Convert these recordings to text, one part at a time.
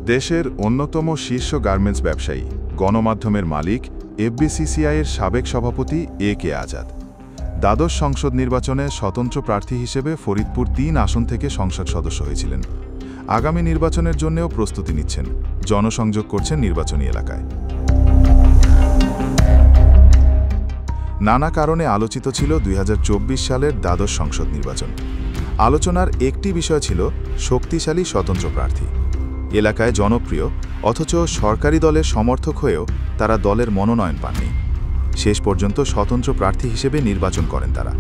দেশের অন্যতম শীর্ষ গার্মেন্টস ব্যবসায়ী, গণমাধ্যমের মালিক, এফবিসিসিআইয়ের সাবেক সভাপতি এ.কে আজাদ দ্বাদশ সংসদ নির্বাচনে স্বতন্ত্র প্রার্থী হিসেবে ফরিদপুর ৩ আসন থেকে সংসদ সদস্য হয়েছিলেন। আগামী নির্বাচনের জন্যও প্রস্তুতি নিচ্ছেন, জনসংযোগ করছেন নির্বাচনী এলাকায়। নানা কারণে আলোচিত ছিল ২০২৪ সালের দ্বাদশ সংসদ নির্বাচন। আলোচনার একটি বিষয় ছিল শক্তিশালী স্বতন্ত্র প্রার্থী। এলাকায় জনপ্রিয়, অথচ সরকারি দলের সমর্থক হয়েও তারা দলের মনোনয়ন পাননি। শেষ পর্যন্ত স্বতন্ত্র প্রার্থী হিসেবে নির্বাচন করেন তারা।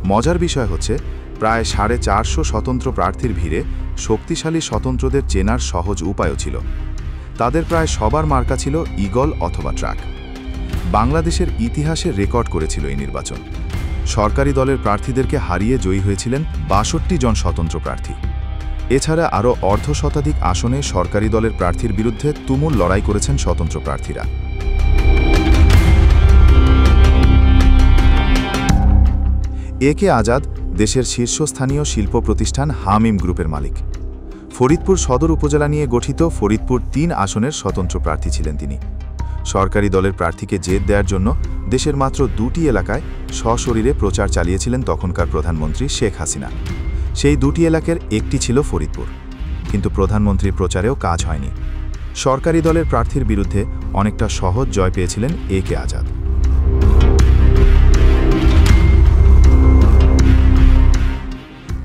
মজার বিষয় হচ্ছে, প্রায় 450 স্বতন্ত্র প্রার্থীর ভিড়ে শক্তিশালী স্বতন্ত্রদের চেনার সহজ উপায়ও ছিল। তাদের প্রায় সবার মার্কা ছিল ঈগল অথবা ট্রাক। বাংলাদেশের ইতিহাসে রেকর্ড করেছিল এই নির্বাচন। সরকারি দলের প্রার্থীদেরকে হারিয়ে জয়ী হয়েছিলেন ৬২ জন স্বতন্ত্র প্রার্থী। এছাড়া আরও অর্ধশতাধিক আসনে সরকারি দলের প্রার্থীর বিরুদ্ধে তুমুল লড়াই করেছেন স্বতন্ত্র প্রার্থীরা। এ.কে আজাদ দেশের শীর্ষস্থানীয় শিল্প প্রতিষ্ঠান হামিম গ্রুপের মালিক। ফরিদপুর সদর উপজেলা নিয়ে গঠিত ফরিদপুর ৩ আসনের স্বতন্ত্র প্রার্থী ছিলেন তিনি। সরকারি দলের প্রার্থীকে জেত দেওয়ার জন্য দেশের মাত্র ২টি এলাকায় সশরীরে প্রচার চালিয়েছিলেন তখনকার প্রধানমন্ত্রী শেখ হাসিনা। সেই ২টি এলাকার একটি ছিল ফরিদপুর। কিন্তু প্রধানমন্ত্রীর প্রচারেও কাজ হয়নি। সরকারি দলের প্রার্থীর বিরুদ্ধে অনেকটা সহজ জয় পেয়েছিলেন এ.কে আজাদ।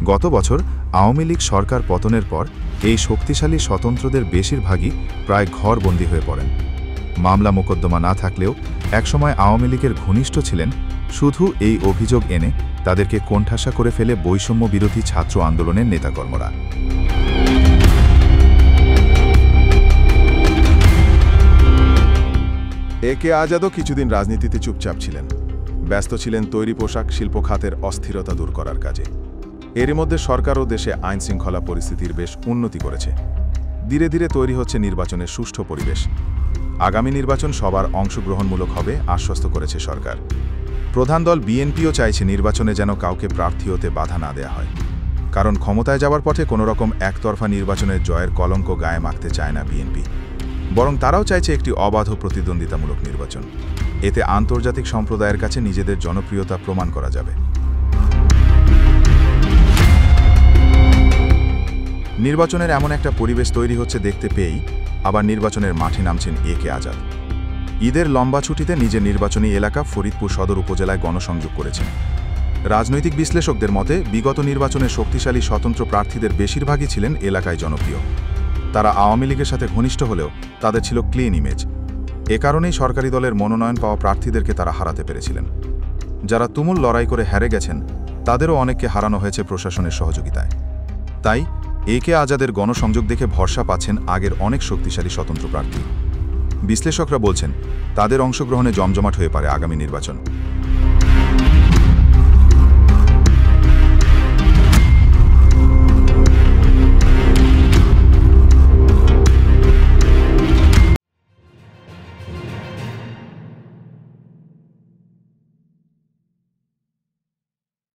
গত বছর আওয়ামী লীগ সরকার পতনের পর এই শক্তিশালী স্বতন্ত্রদের বেশিরভাগই প্রায় ঘরবন্দি হয়ে পড়েন। মামলা মোকদ্দমা না থাকলেও একসময় আওয়ামী লীগের ঘনিষ্ঠ ছিলেন। শুধু এই অভিযোগ এনে তাদেরকে কোণঠাসা করে ফেলে বৈষম্য বিরোধী ছাত্র আন্দোলনের নেতাকর্মীরা। এ.কে আজাদও কিছুদিন রাজনীতিতে চুপচাপ ছিলেন। ব্যস্ত ছিলেন তৈরি পোশাক শিল্প খাতের অস্থিরতা দূর করার কাজে। এরই মধ্যে সরকারও দেশে আইনশৃঙ্খলা পরিস্থিতির বেশ উন্নতি করেছে। ধীরে ধীরে তৈরি হচ্ছে নির্বাচনের সুষ্ঠু পরিবেশ। আগামী নির্বাচন সবার অংশগ্রহণমূলক হবে আশ্বস্ত করেছে সরকার। প্রধান দল বিএনপিও চাইছে নির্বাচনে যেন কাউকে প্রার্থী হতে বাধা না দেয়া হয়। কারণ ক্ষমতায় যাওয়ার পথে কোনোরকম একতরফা নির্বাচনের জয়ের কলঙ্ক গায়ে মাখতে চায় না বিএনপি। বরং তারাও চাইছে একটি অবাধ প্রতিদ্বন্দ্বিতামূলক নির্বাচন। এতে আন্তর্জাতিক সম্প্রদায়ের কাছে নিজেদের জনপ্রিয়তা প্রমাণ করা যাবে। নির্বাচনের এমন একটা পরিবেশ তৈরি হচ্ছে দেখতে পেয়েই আবার নির্বাচনের মাঠে নামছেন এ.কে আজাদ। ঈদের লম্বা ছুটিতে নিজের নির্বাচনী এলাকা ফরিদপুর সদর উপজেলায় গণসংযোগ করেছেন। রাজনৈতিক বিশ্লেষকদের মতে বিগত নির্বাচনে শক্তিশালী স্বতন্ত্র প্রার্থীদের বেশিরভাগই ছিলেন এলাকায় জনপ্রিয়। তারা আওয়ামী লীগের সাথে ঘনিষ্ঠ হলেও তাদের ছিল ক্লিন ইমেজ। এ কারণেই সরকারি দলের মনোনয়ন পাওয়া প্রার্থীদেরকে তারা হারাতে পেরেছিলেন। যারা তুমুল লড়াই করে হেরে গেছেন তাদেরও অনেককে হারানো হয়েছে প্রশাসনের সহযোগিতায়। তাই এ.কে আজাদের গণসংযোগ দেখে ভরসা পাচ্ছেন আগের অনেক শক্তিশালী স্বতন্ত্র প্রার্থী। বিশ্লেষকরা বলছেন, তাদের অংশগ্রহণে জমজমাট হয়ে পারে আগামী নির্বাচন।